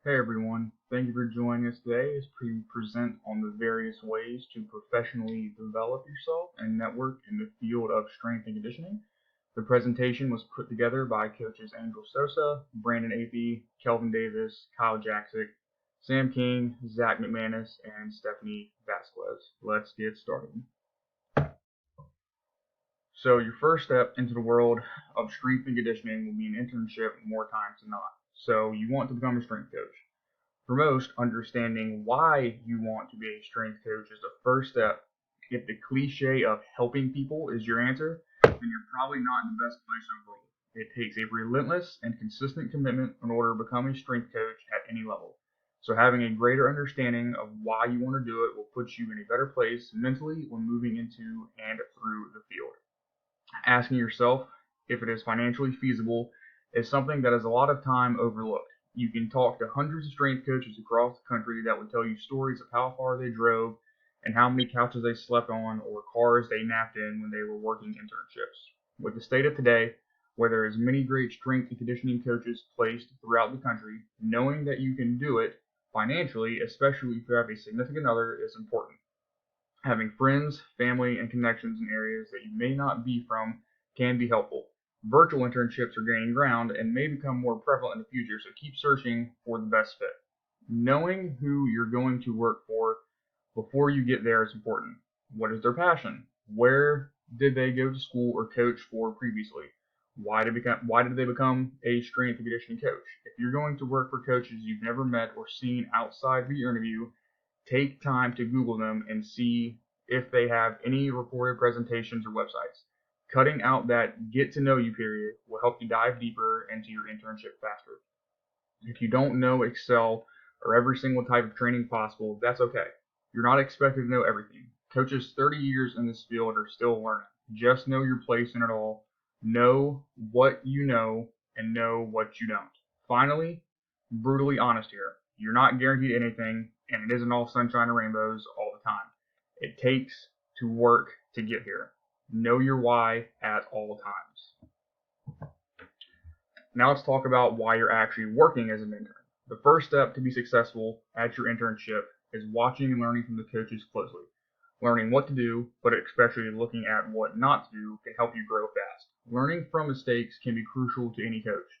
Hey everyone, thank you for joining us today as we present on the various ways to professionally develop yourself and network in the field of strength and conditioning. The presentation was put together by coaches Angel Sosa, Brandon Athey, Celvin Davis, Kyle Jacksic, Sam King, Zach McManus, and Stephanize Vazquez. Let's get started. So your first step into the world of strength and conditioning will be an internship more times than not. So you want to become a strength coach. For most, understanding why you want to be a strength coach is the first step. If the cliche of helping people is your answer, then you're probably not in the best place overall. It takes a relentless and consistent commitment in order to become a strength coach at any level. So having a greater understanding of why you want to do it will put you in a better place mentally when moving into and through the field. Asking yourself if it is financially feasible is something that is a lot of time overlooked. You can talk to hundreds of strength coaches across the country that would tell you stories of how far they drove and how many couches they slept on or cars they napped in when they were working internships. With the state of today, where there is many great strength and conditioning coaches placed throughout the country, knowing that you can do it financially, especially if you have a significant other, is important. Having friends, family, and connections in areas that you may not be from can be helpful. Virtual internships are gaining ground and may become more prevalent in the future, so keep searching for the best fit. Knowing who you're going to work for before you get there is important. What is their passion? Where did they go to school or coach for previously? Why did they become a strength and conditioning coach? If you're going to work for coaches you've never met or seen outside of your interview, take time to Google them and see if they have any recorded presentations or websites. Cutting out that get to know you period will help you dive deeper into your internship faster. If you don't know Excel or every single type of training possible, that's okay. You're not expected to know everything. Coaches 30 years in this field are still learning. Just know your place in it all. Know what you know and know what you don't. Finally, brutally honest here. You're not guaranteed anything, and it isn't all sunshine and rainbows all the time. It takes to work to get here. Know your why at all times. Now let's talk about why you're actually working as an intern. The first step to be successful at your internship is watching and learning from the coaches closely. Learning what to do, but especially looking at what not to do, can help you grow fast. Learning from mistakes can be crucial to any coach.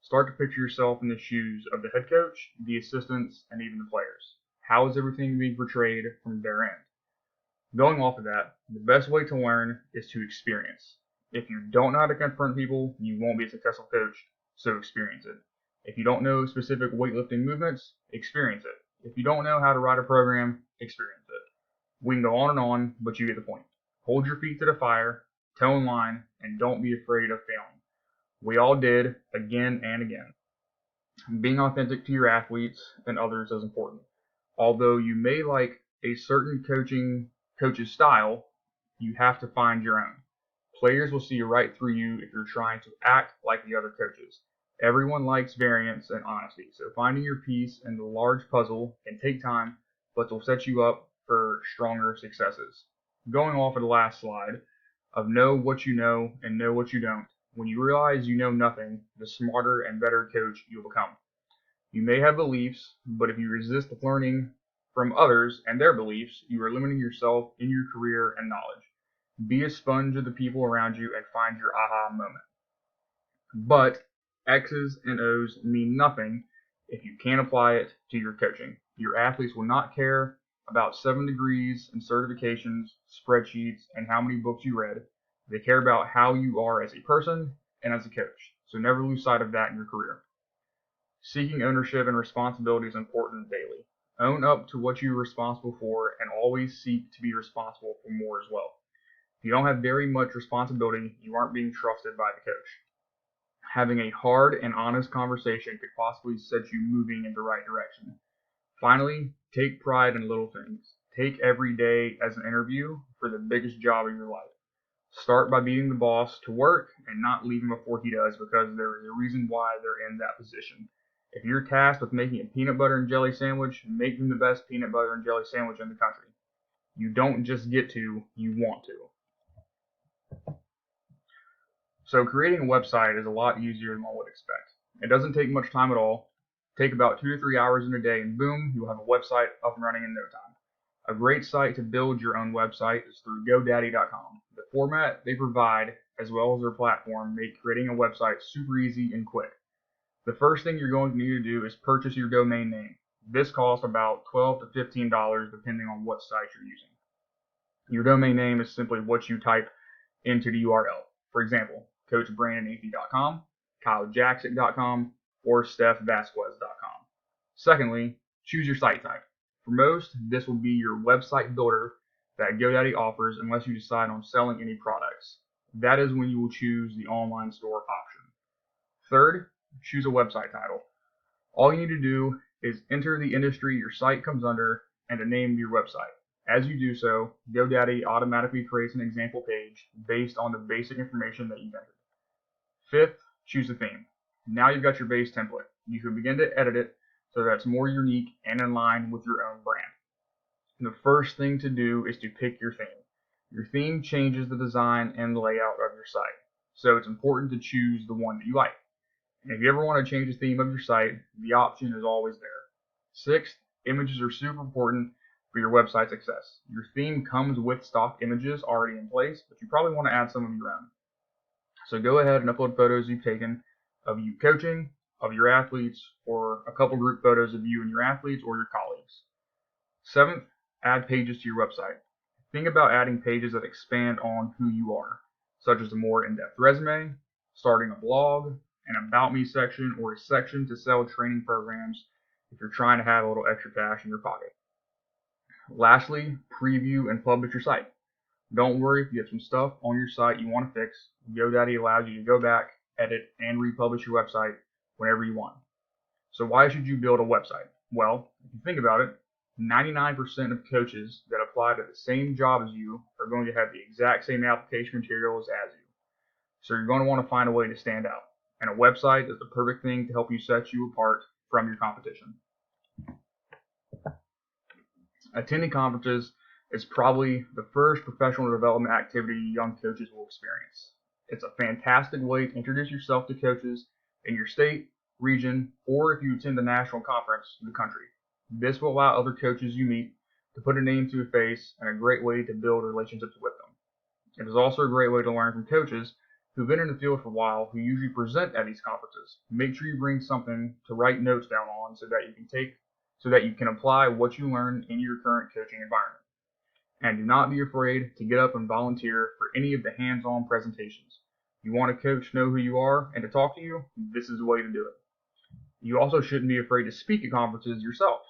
Start to picture yourself in the shoes of the head coach, the assistants, and even the players. How is everything being portrayed from their end? Going off of that, the best way to learn is to experience. If you don't know how to confront people, you won't be a successful coach, so experience it. If you don't know specific weightlifting movements, experience it. If you don't know how to write a program, experience it. We can go on, but you get the point. Hold your feet to the fire, toe in line, and don't be afraid of failing. We all did, again and again. Being authentic to your athletes and others is important. Although you may like a certain coach's style, you have to find your own. Players will see right through you if you're trying to act like the other coaches. Everyone likes variance and honesty, so finding your piece in the large puzzle can take time, but will set you up for stronger successes. Going off of the last slide of know what you know and know what you don't, when you realize you know nothing, the smarter and better coach you'll become. You may have beliefs, but if you resist learning from others and their beliefs, you are limiting yourself in your career and knowledge. Be a sponge of the people around you and find your aha moment. But X's and O's mean nothing if you can't apply it to your coaching. Your athletes will not care about 7 degrees and certifications, spreadsheets, and how many books you read. They care about how you are as a person and as a coach. So never lose sight of that in your career. Seeking ownership and responsibility is important daily. Own up to what you're responsible for and always seek to be responsible for more as well. If you don't have very much responsibility, you aren't being trusted by the coach. Having a hard and honest conversation could possibly set you moving in the right direction. Finally, take pride in little things. Take every day as an interview for the biggest job of your life. Start by beating the boss to work and not leave him before he does, because there is a reason why they're in that position. If you're tasked with making a peanut butter and jelly sandwich, make them the best peanut butter and jelly sandwich in the country. You don't just get to, you want to. So creating a website is a lot easier than one would expect. It doesn't take much time at all. Take about 2 to 3 hours in a day, and boom, you'll have a website up and running in no time. A great site to build your own website is through GoDaddy.com. The format they provide, as well as their platform, make creating a website super easy and quick. The first thing you're going to need to do is purchase your domain name. This costs about $12 to $15 depending on what site you're using. Your domain name is simply what you type into the URL. For example, CoachBrandonAthey.com, KyleJacksic.com, or StephVazquez.com. Secondly, choose your site type. For most, this will be your website builder that GoDaddy offers unless you decide on selling any products. That is when you will choose the online store option. Third, choose a website title. All you need to do is enter the industry your site comes under and a name of your website. As you do so, GoDaddy automatically creates an example page based on the basic information that you've entered. Fifth, choose a theme. Now you've got your base template. You can begin to edit it so that it's more unique and in line with your own brand. The first thing to do is to pick your theme. Your theme changes the design and layout of your site, so it's important to choose the one that you like. And if you ever want to change the theme of your site, the option is always there. Sixth, images are super important for your website success. Your theme comes with stock images already in place, but you probably want to add some of your own. So go ahead and upload photos you've taken of you coaching, of your athletes, or a couple group photos of you and your athletes or your colleagues. Seventh, add pages to your website. Think about adding pages that expand on who you are, such as a more in-depth resume, starting a blog, an About Me section, or a section to sell training programs if you're trying to have a little extra cash in your pocket. Lastly, preview and publish your site. Don't worry if you have some stuff on your site you want to fix. GoDaddy allows you to go back, edit, and republish your website whenever you want. So why should you build a website? Well, if you think about it, 99% of coaches that apply to the same job as you are going to have the exact same application materials as you. So you're going to want to find a way to stand out. And a website is the perfect thing to help you set you apart from your competition. Attending conferences is probably the first professional development activity young coaches will experience. It's a fantastic way to introduce yourself to coaches in your state, region, or if you attend a national conference in the country. This will allow other coaches you meet to put a name to a face and a great way to build relationships with them. It is also a great way to learn from coaches who've been in the field for a while who usually present at these conferences. Make sure you bring something to write notes down on so that you can apply what you learn in your current coaching environment. And do not be afraid to get up and volunteer for any of the hands-on presentations. You want a coach to know who you are and to talk to you? This is the way to do it. You also shouldn't be afraid to speak at conferences yourself.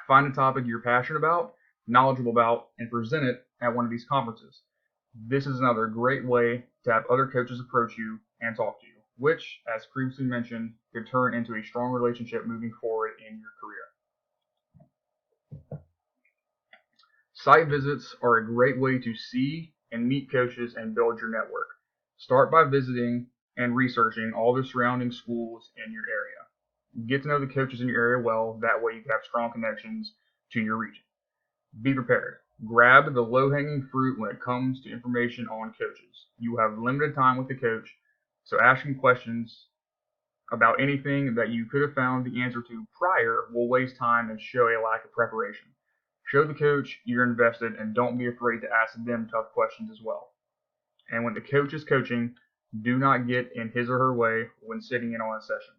Find a topic you're passionate about, knowledgeable about, and present it at one of these conferences. This is another great way to have other coaches approach you and talk to you, which, as previously mentioned, could turn into a strong relationship moving forward in your career. Site visits are a great way to see and meet coaches and build your network. Start by visiting and researching all the surrounding schools in your area. Get to know the coaches in your area well, that way you can have strong connections to your region. Be prepared. Grab the low-hanging fruit when it comes to information on coaches. You have limited time with the coach, so asking questions about anything that you could have found the answer to prior will waste time and show a lack of preparation. Show the coach you're invested and don't be afraid to ask them tough questions as well. And when the coach is coaching, do not get in his or her way when sitting in on a session.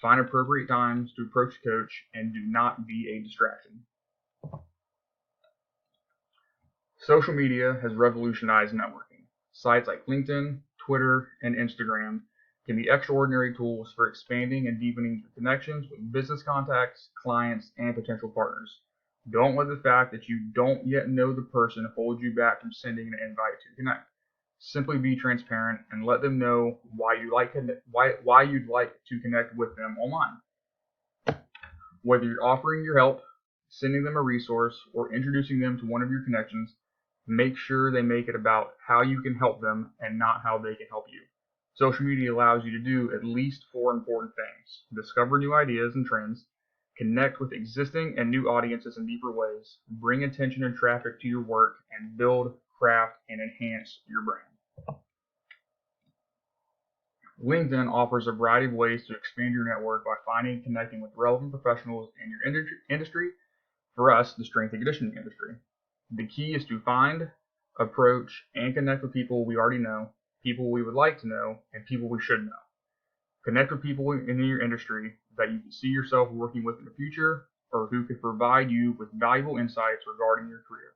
Find appropriate times to approach the coach and do not be a distraction. Social media has revolutionized networking. Sites like LinkedIn, Twitter, and Instagram can be extraordinary tools for expanding and deepening your connections with business contacts, clients, and potential partners. Don't let the fact that you don't yet know the person hold you back from sending an invite to connect. Simply be transparent and let them know why you'd like to connect with them online. Whether you're offering your help, sending them a resource, or introducing them to one of your connections, make sure they make it about how you can help them and not how they can help you. Social media allows you to do at least 4 important things: discover new ideas and trends, connect with existing and new audiences in deeper ways, bring attention and traffic to your work, and build, craft, and enhance your brand. LinkedIn offers a variety of ways to expand your network by finding and connecting with relevant professionals in your industry. For us, the strength and conditioning industry. The key is to find, approach, and connect with people we already know, people we would like to know, and people we should know. Connect with people in your industry that you can see yourself working with in the future, or who could provide you with valuable insights regarding your career.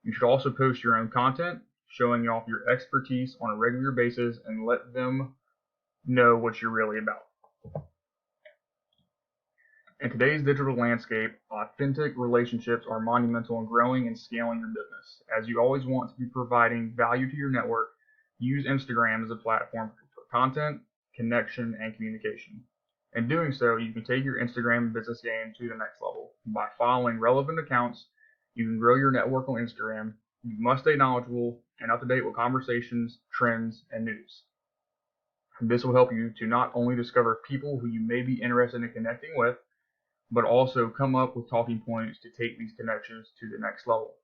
You should also post your own content, showing off your expertise on a regular basis and let them know what you're really about. In today's digital landscape, authentic relationships are monumental in growing and scaling your business. As you always want to be providing value to your network, use Instagram as a platform for content, connection, and communication. In doing so, you can take your Instagram business game to the next level. By following relevant accounts, you can grow your network on Instagram. You must stay knowledgeable and up to date with conversations, trends, and news. This will help you to not only discover people who you may be interested in connecting with, but also come up with talking points to take these connections to the next level.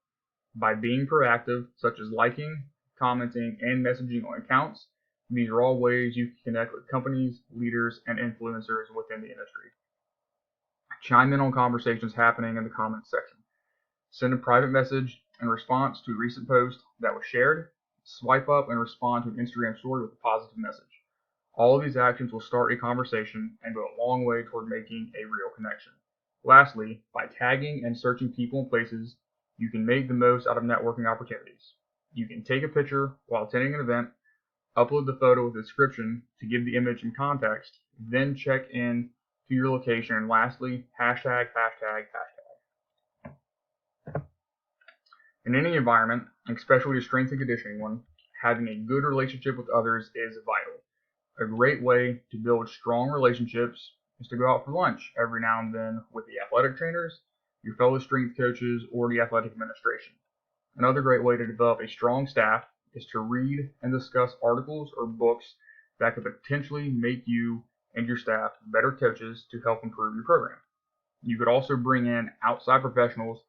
By being proactive, such as liking, commenting, and messaging on accounts, these are all ways you can connect with companies, leaders, and influencers within the industry. Chime in on conversations happening in the comments section. Send a private message in response to a recent post that was shared. Swipe up and respond to an Instagram story with a positive message. All of these actions will start a conversation and go a long way toward making a real connection. Lastly, by tagging and searching people and places, you can make the most out of networking opportunities. You can take a picture while attending an event, upload the photo with a description to give the image some context, then check in to your location, and lastly, hashtag. In any environment, especially a strength and conditioning one, having a good relationship with others is vital. A great way to build strong relationships is to go out for lunch every now and then with the athletic trainers, your fellow strength coaches, or the athletic administration. Another great way to develop a strong staff is to read and discuss articles or books that could potentially make you and your staff better coaches to help improve your program. You could also bring in outside professionals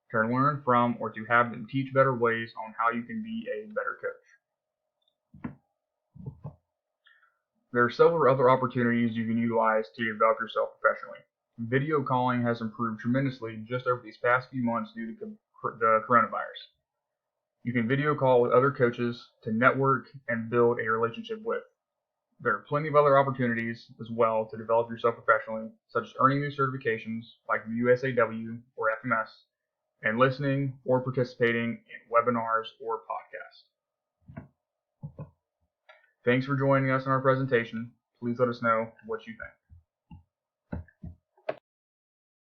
to learn from or to have them teach better ways on how you can be a better coach. There are several other opportunities you can utilize to develop yourself professionally. Video calling has improved tremendously just over these past few months due to the coronavirus. You can video call with other coaches to network and build a relationship with. There are plenty of other opportunities as well to develop yourself professionally, such as earning new certifications like the USAW or FMS, and listening or participating in webinars or podcasts. Thanks for joining us in our presentation. Please let us know what you think.